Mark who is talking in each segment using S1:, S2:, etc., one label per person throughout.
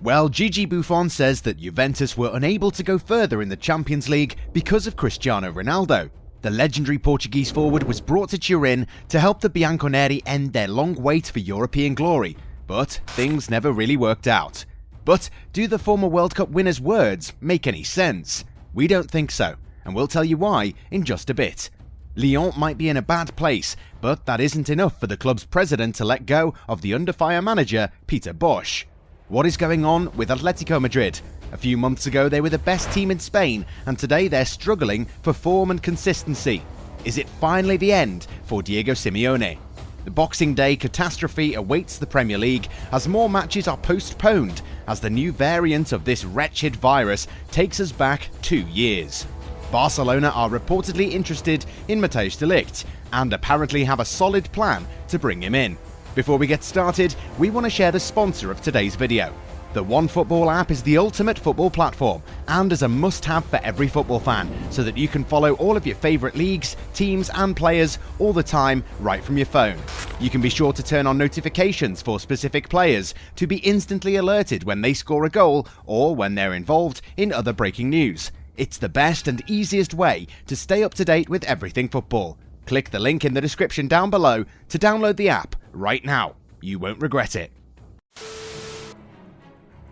S1: Well, Gigi Buffon says that Juventus were unable to go further in the Champions League because of Cristiano Ronaldo. The legendary Portuguese forward was brought to Turin to help the Bianconeri end their long wait for European glory, but things never really worked out. But do the former World Cup winner's words make any sense? We don't think so, and we'll tell you why in just a bit. Lyon might be in a bad place, but that isn't enough for the club's president to let go of the under-fire manager Peter Bosz. What is going on with Atletico Madrid? A few months ago they were the best team in Spain, and today they're struggling for form and consistency. Is it finally the end for Diego Simeone? The Boxing Day catastrophe awaits the Premier League as more matches are postponed as the new variant of this wretched virus takes us back 2 years. Barcelona are reportedly interested in Matthijs de Ligt and apparently have a solid plan to bring him in. Before we get started, we want to share the sponsor of today's video. The OneFootball app is the ultimate football platform and is a must-have for every football fan so that you can follow all of your favourite leagues, teams and players all the time right from your phone. You can be sure to turn on notifications for specific players to be instantly alerted when they score a goal or when they're involved in other breaking news. It's the best and easiest way to stay up to date with everything football. Click the link in the description down below to download the app right now. You won't regret it.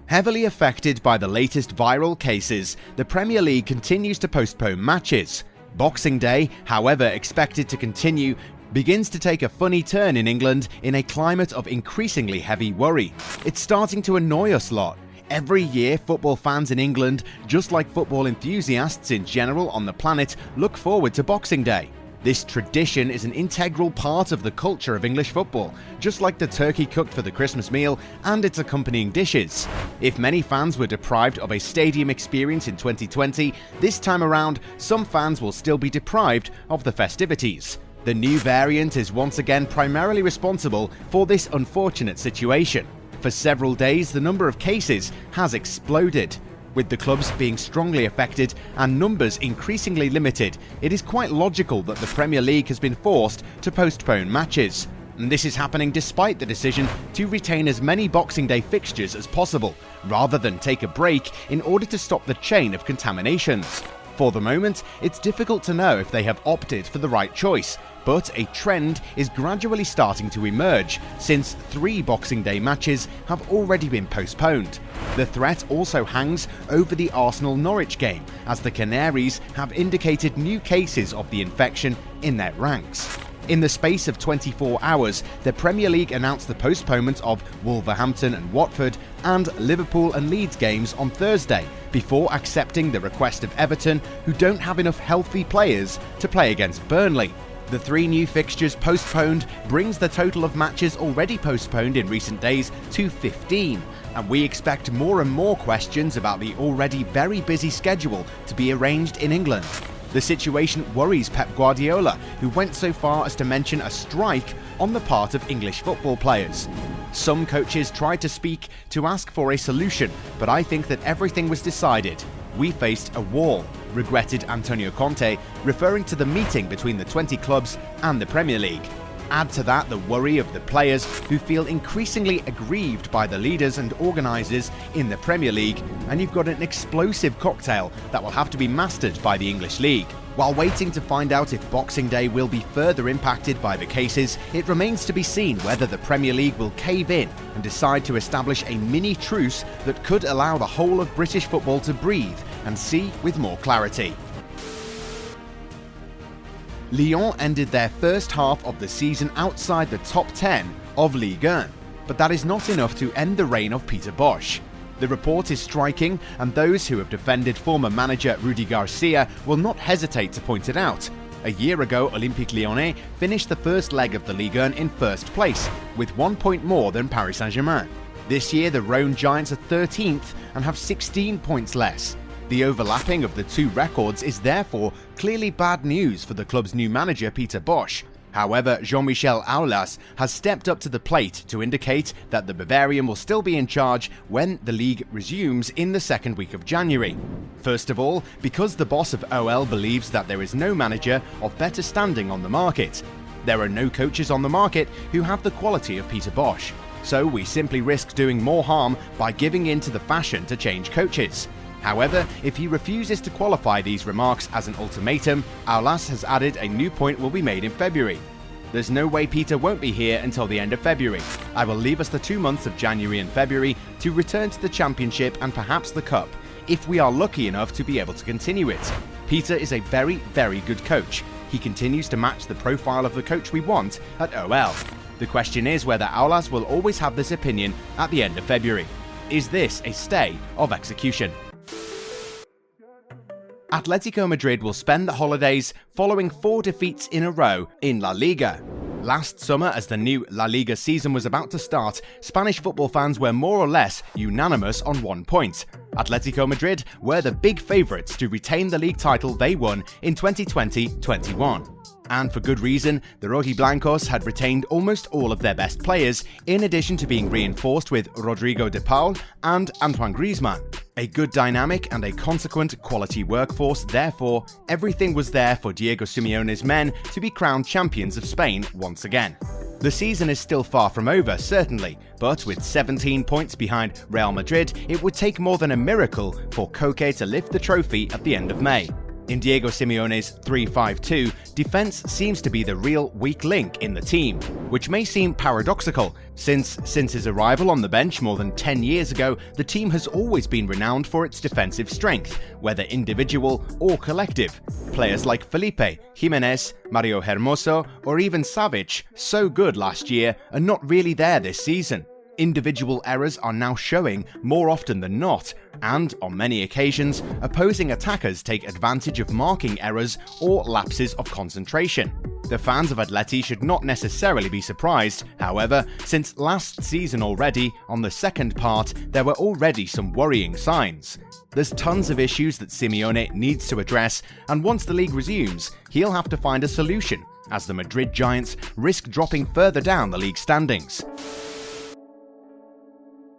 S1: Heavily affected by the latest viral cases, the Premier League continues to postpone matches. Boxing Day, however expected to continue, begins to take a funny turn in England in a climate of increasingly heavy worry. It's starting to annoy us lot. Every year, football fans in England, just like football enthusiasts in general on the planet, look forward to Boxing Day. This tradition is an integral part of the culture of English football, just like the turkey cooked for the Christmas meal and its accompanying dishes. If many fans were deprived of a stadium experience in 2020, this time around, some fans will still be deprived of the festivities. The new variant is once again primarily responsible for this unfortunate situation. For several days, the number of cases has exploded. With the clubs being strongly affected and numbers increasingly limited, it is quite logical that the Premier League has been forced to postpone matches. And this is happening despite the decision to retain as many Boxing Day fixtures as possible, rather than take a break in order to stop the chain of contaminations. For the moment, it's difficult to know if they have opted for the right choice, but a trend is gradually starting to emerge since 3 Boxing Day matches have already been postponed. The threat also hangs over the Arsenal-Norwich game, as the Canaries have indicated new cases of the infection in their ranks. In the space of 24 hours, the Premier League announced the postponement of Wolverhampton and Watford and Liverpool and Leeds games on Thursday, before accepting the request of Everton, who don't have enough healthy players to play against Burnley. The 3 new fixtures postponed brings the total of matches already postponed in recent days to 15, and we expect more and more questions about the already very busy schedule to be arranged in England. The situation worries Pep Guardiola, who went so far as to mention a strike on the part of English football players. Some coaches tried to speak to ask for a solution, but I think that everything was decided. We faced a wall, regretted Antonio Conte, referring to the meeting between the 20 clubs and the Premier League. Add to that the worry of the players, who feel increasingly aggrieved by the leaders and organisers in the Premier League, and you've got an explosive cocktail that will have to be mastered by the English League. While waiting to find out if Boxing Day will be further impacted by the cases, it remains to be seen whether the Premier League will cave in and decide to establish a mini truce that could allow the whole of British football to breathe and see with more clarity. Lyon ended their first half of the season outside the top 10 of Ligue 1, but that is not enough to end the reign of Peter Bosz. The report is striking, and those who have defended former manager Rudi Garcia will not hesitate to point it out. A year ago, Olympique Lyonnais finished the first leg of the Ligue 1 in first place, with 1 point more than Paris Saint-Germain. This year, the Rhone Giants are 13th and have 16 points less. The overlapping of the 2 records is therefore clearly bad news for the club's new manager Peter Bosz. However, Jean-Michel Aulas has stepped up to the plate to indicate that the Bavarian will still be in charge when the league resumes in the second week of January. First of all, because the boss of OL believes that there is no manager of better standing on the market. There are no coaches on the market who have the quality of Peter Bosz. so we simply risk doing more harm by giving in to the fashion to change coaches. However, if he refuses to qualify these remarks as an ultimatum, Aulas has added a new point will be made in February. There's no way Peter won't be here until the end of February. I will leave us the 2 months of January and February to return to the Championship and perhaps the Cup, if we are lucky enough to be able to continue it. Peter is a very, very good coach. He continues to match the profile of the coach we want at OL. The question is whether Aulas will always have this opinion at the end of February. Is this a stay of execution? Atletico Madrid will spend the holidays following 4 defeats in a row in La Liga. Last summer, as the new La Liga season was about to start, Spanish football fans were more or less unanimous on one point. Atletico Madrid were the big favourites to retain the league title they won in 2020-21. And for good reason, the Rojiblancos had retained almost all of their best players, in addition to being reinforced with Rodrigo de Paul and Antoine Griezmann. A good dynamic and a consequent quality workforce, therefore, everything was there for Diego Simeone's men to be crowned champions of Spain once again. The season is still far from over, certainly, but with 17 points behind Real Madrid, it would take more than a miracle for Koke to lift the trophy at the end of May. In Diego Simeone's 3-5-2, defense seems to be the real weak link in the team, which may seem paradoxical, since his arrival on the bench more than 10 years ago, the team has always been renowned for its defensive strength, whether individual or collective. Players like Felipe, Jimenez, Mario Hermoso, or even Savic, so good last year, are not really there this season. Individual errors are now showing more often than not, and on many occasions, opposing attackers take advantage of marking errors or lapses of concentration. The fans of Atleti should not necessarily be surprised, however, since last season already, on the second part, there were already some worrying signs. There's tons of issues that Simeone needs to address, and once the league resumes, he'll have to find a solution, as the Madrid Giants risk dropping further down the league standings.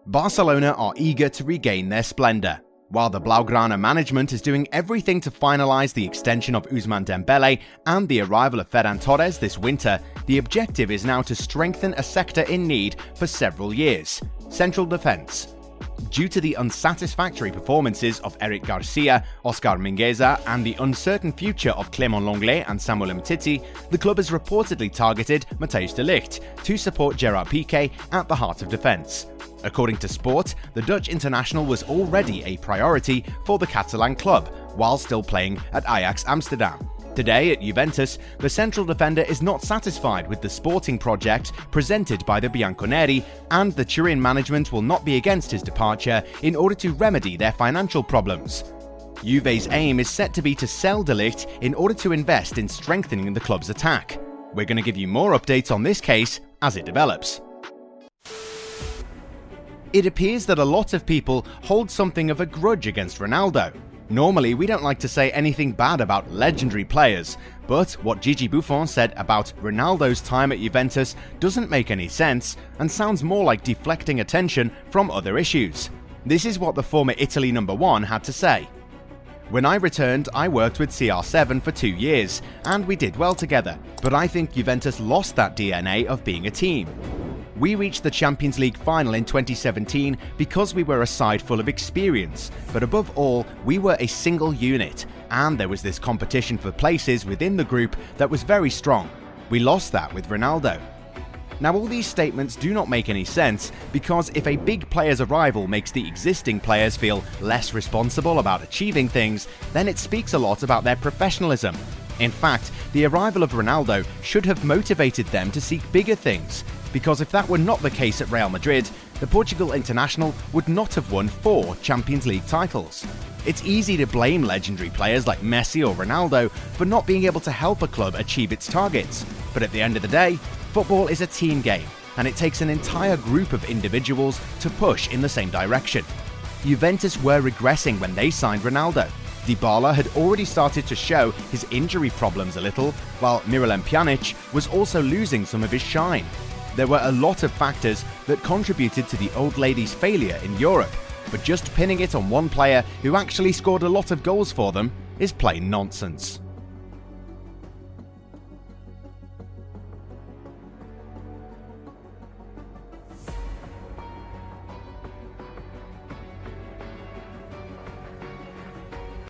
S1: Barcelona are eager to regain their splendour. While the Blaugrana management is doing everything to finalise the extension of Ousmane Dembele and the arrival of Ferran Torres this winter, the objective is now to strengthen a sector in need for several years: central defence. Due to the unsatisfactory performances of Eric Garcia, Oscar Mingueza, and the uncertain future of Clément Lenglet and Samuel Umtiti, the club has reportedly targeted Matthijs de Ligt to support Gerard Piqué at the heart of defence. According to Sport, the Dutch international was already a priority for the Catalan club, while still playing at Ajax Amsterdam. Today at Juventus, the central defender is not satisfied with the sporting project presented by the Bianconeri, and the Turin management will not be against his departure in order to remedy their financial problems. Juve's aim is set to be to sell De Ligt in order to invest in strengthening the club's attack. We're going to give you more updates on this case as it develops. It appears that a lot of people hold something of a grudge against Ronaldo. Normally, we don't like to say anything bad about legendary players, but what Gigi Buffon said about Ronaldo's time at Juventus doesn't make any sense and sounds more like deflecting attention from other issues. This is what the former Italy #1 had to say. When I returned, I worked with CR7 for 2 years, and we did well together, but I think Juventus lost that DNA of being a team. We reached the Champions League final in 2017 because we were a side full of experience, but above all, we were a single unit, and there was this competition for places within the group that was very strong. We lost that with Ronaldo. Now, all these statements do not make any sense, because if a big player's arrival makes the existing players feel less responsible about achieving things, then it speaks a lot about their professionalism. In fact, the arrival of Ronaldo should have motivated them to seek bigger things, because if that were not the case at Real Madrid, the Portugal international would not have won 4 Champions League titles. It's easy to blame legendary players like Messi or Ronaldo for not being able to help a club achieve its targets, but at the end of the day, football is a team game, and it takes an entire group of individuals to push in the same direction. Juventus were regressing when they signed Ronaldo. Dybala had already started to show his injury problems a little, while Miralem Pjanic was also losing some of his shine. There were a lot of factors that contributed to the old lady's failure in Europe, but just pinning it on one player who actually scored a lot of goals for them is plain nonsense.